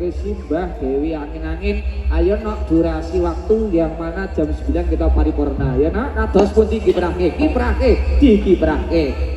oke Simbah Dewi Angin-Angin. Ayo nak durasi waktu yang mana jam 9 kita paripurna. Ya nak kados pun dikiprake, dikiprake.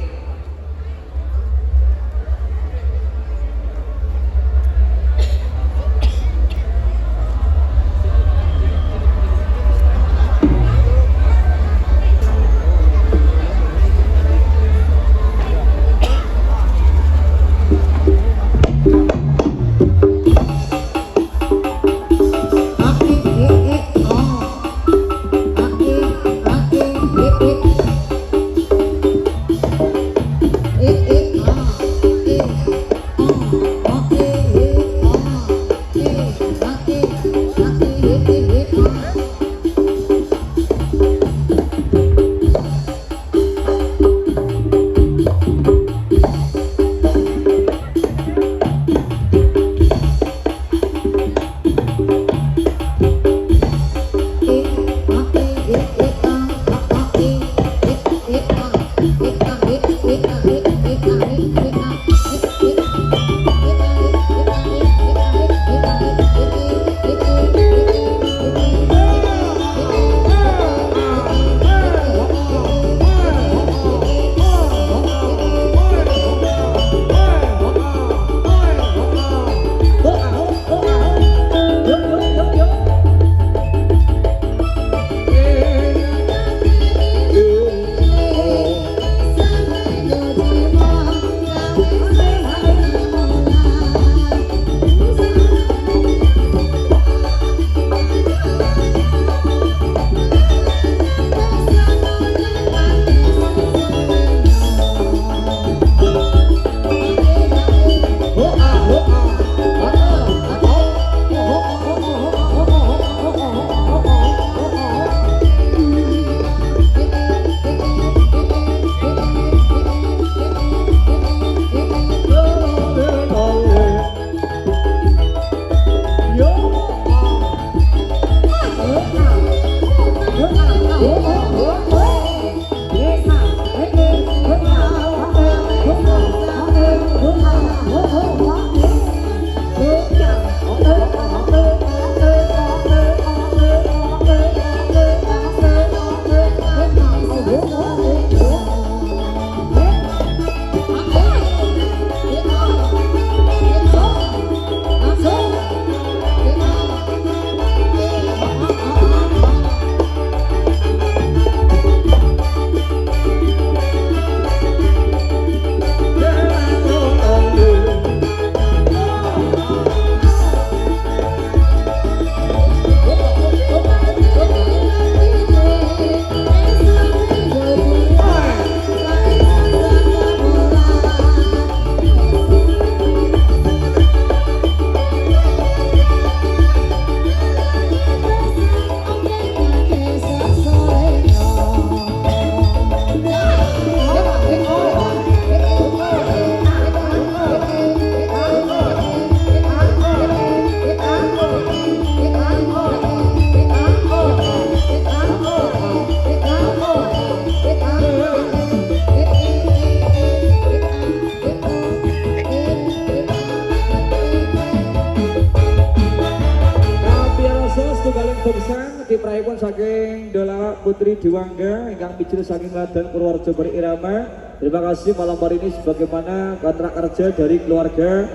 Dipraipun saking Dola Putri Diwangga ingkang pijil saking Ladan Purworejo Berirama. Terima kasih malam hari ini sebagaimana kontrak kerja dari keluarga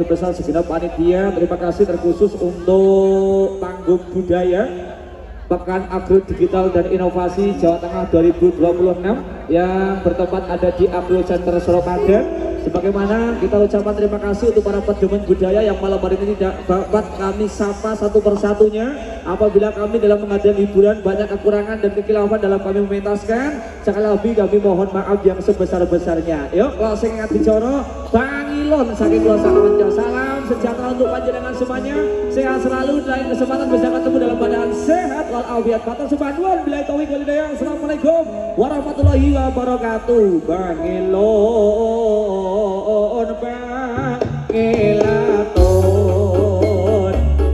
besar segenap panitia. Terima kasih terkhusus untuk panggung budaya Pekan Agro Digital dan Inovasi Jawa Tengah 2026 yang bertempat ada di Agro Center Soropadan. Sebagaimana kita ucapkan terima kasih untuk para pedemen budaya yang malam hari ini tidak dapat kami sapa satu persatunya. Apabila kami dalam mengadakan hiburan banyak kekurangan dan kekilafan dalam kami mementaskan, sekali lagi kami mohon maaf yang sebesar-besarnya. Yuk, closing bicara Bangilon saking Pulau Sakamanjo. Salam sejahtera untuk panjenengan semuanya. Sehat selalu, lain kesempatan bisa ketemu dalam badan sehat walafiat. Matur suwun billahi taufiq wal hidayah. Assalamualaikum warahmatullahi wabarakatuh. Bangilon Bangilaton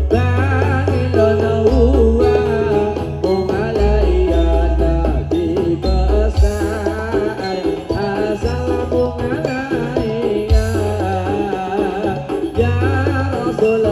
Bangilon uwa Umalayana di besar Assalamualaikum ya Rasul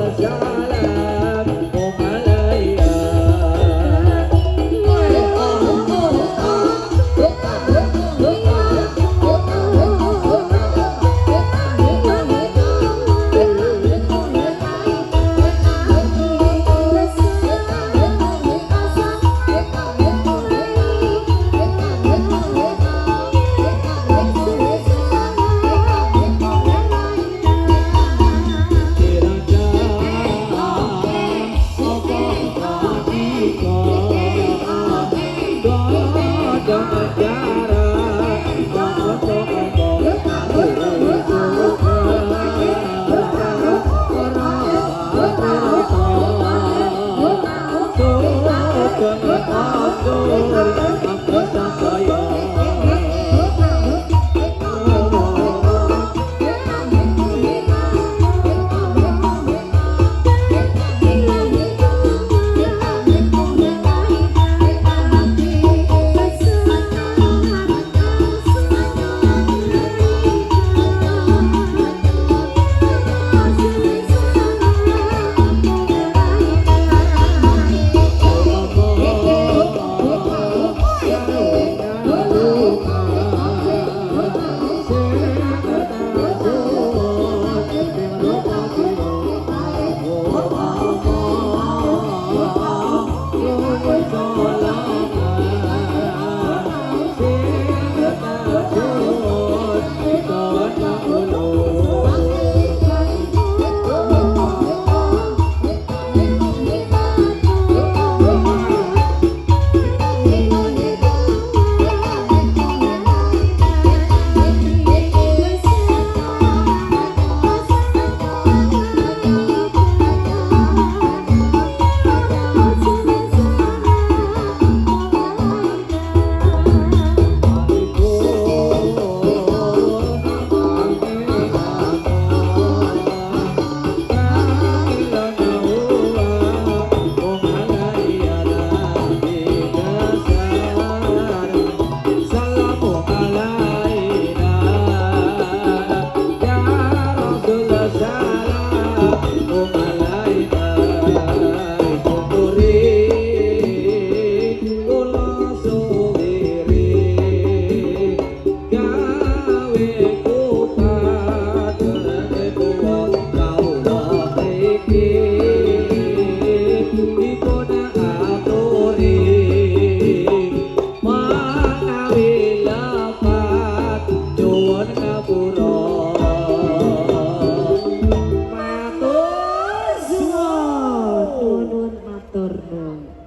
Bang.